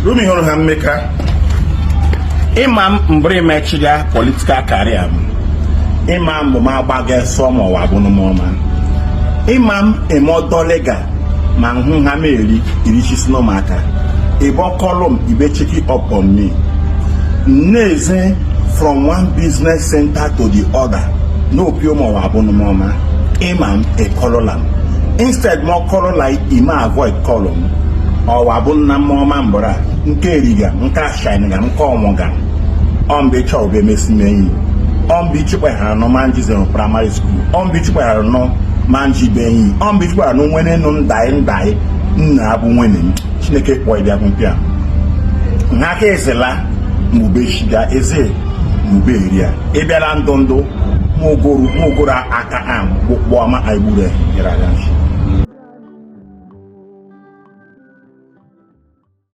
Rumi hụrụ ha mmeka imam mbri mechiga political career imam bụ ma gbaga so ma wa bụ n'ọma imam emodolega ma hụ ha meri irichisi no maka ibo column ibe check up on me neze from one business center to the other no pio ma wa bụ n'ọma imam a cololam instead more color like ima avoid column or wa bụ na mma mbra nke eriga nke shine ga nke ọmụga ombe chobe mesimeyi ombi chikwa ha no manji zero primary school ombi chikwa ha no manji beyi ombi chikwa no nwene no ndai nna abụ nwene Chineke kpọọ dị akụmpịa nha ka ezela mube shiga eze mube eria ịbịara ndụ mugoro aka am gbọma agbure yara ya